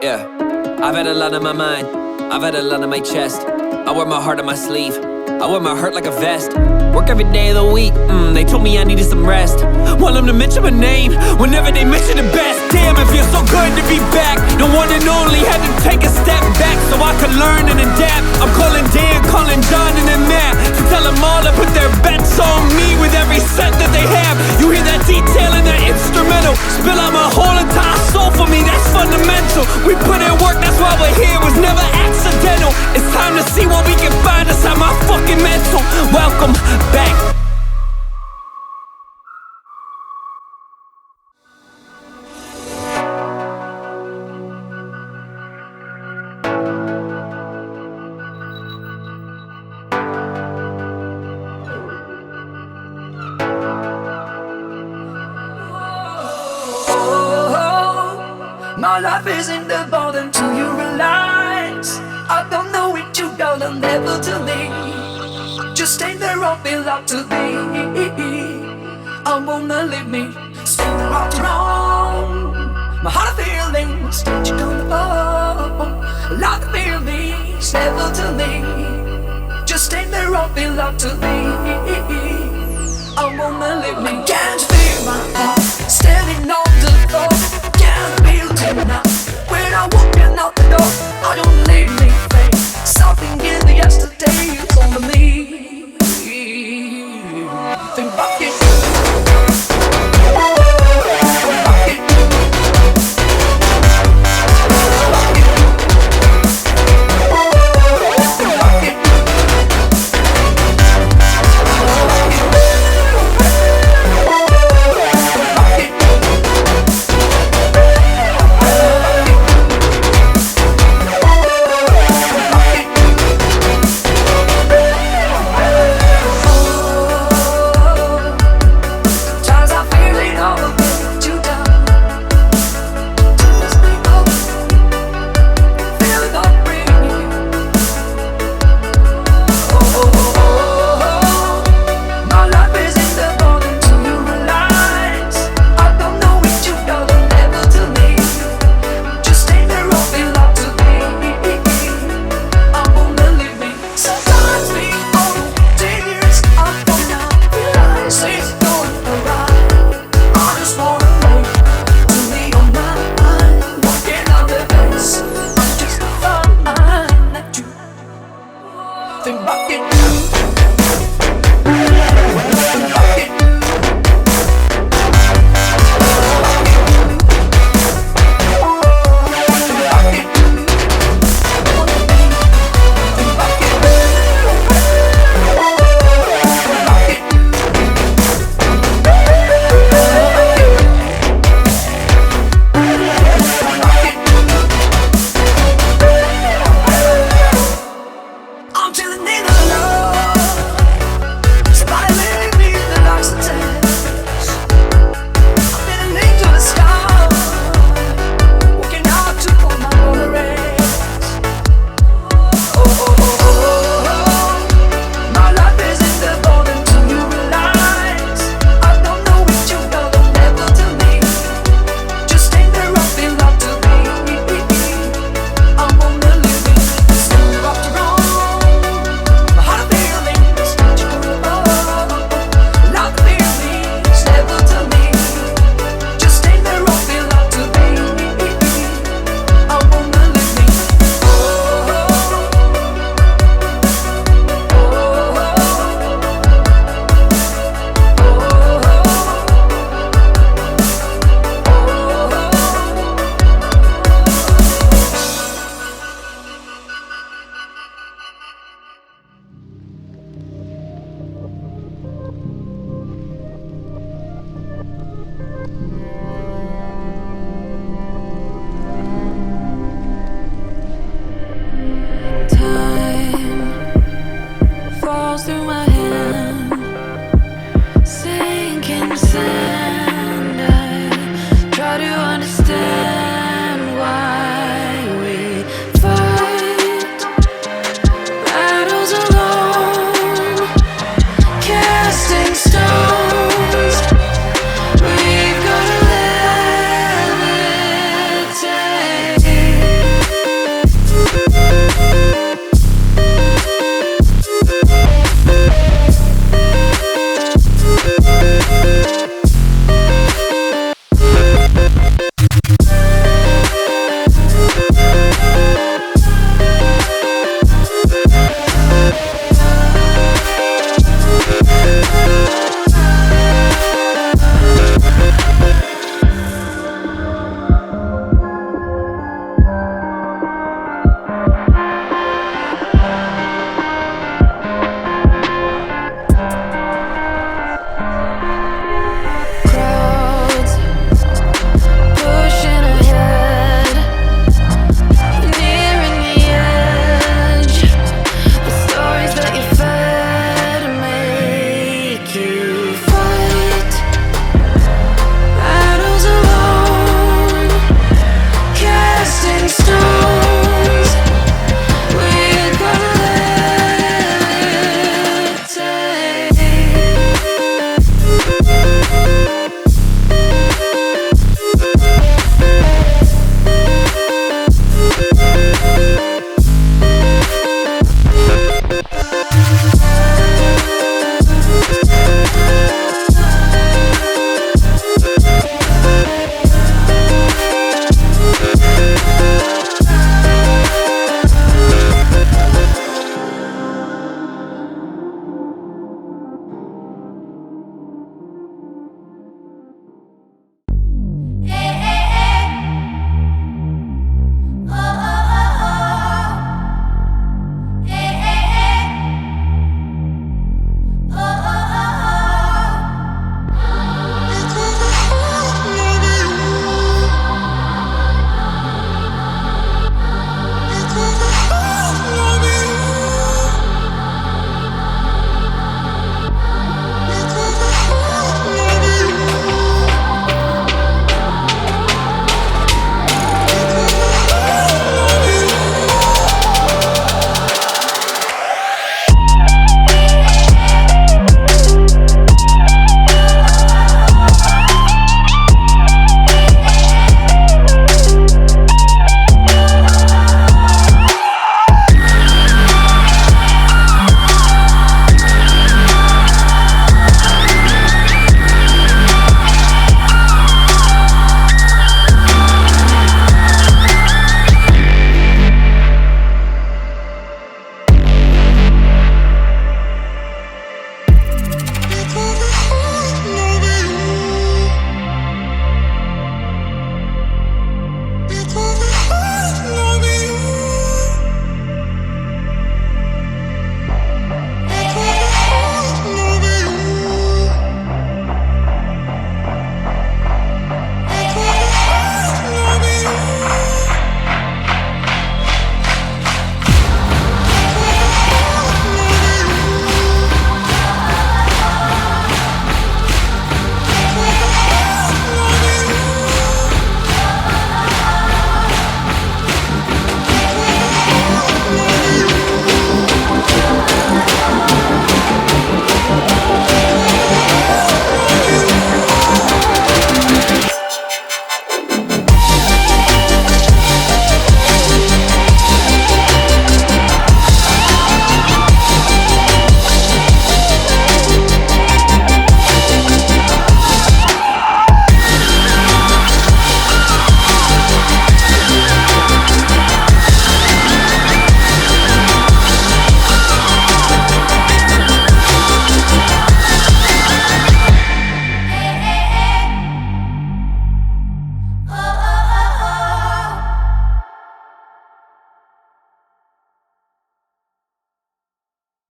Yeah, I've had a lot on my mind, I've had a lot on my chest. I wear my heart on my sleeve, I wear my heart like a vest. Work every day of the week, they told me I needed some rest. Want them to mention my name whenever they mention the best. Damn, it feels so good to be back. The one and only, had to take a step back so I could learn and adapt. I'm calling Dan, calling John and then Matt to tell them all to put their bets on me with every set that they have. You hear that detail in that instrumental, spill out my whole entire soul for me, that's fundamental. We put in work, that's why we're here, was never accidental. It's time to see what we can find inside my fucking mental. Welcome back. My life isn't the bottom till you realize I don't know what you got and never to leave. Just stay there or be up to thee. I wanna leave me, stay there right wrong. My heart of feelings, you don't know. Like the feelings, never to leave. Just stay there or be up to thee. I wanna leave me. Can't you feel my heart standing on the floor? Can't feel tonight when I'm walking out the door. I don't leave me face. Something in the yesterday is on me. Think back in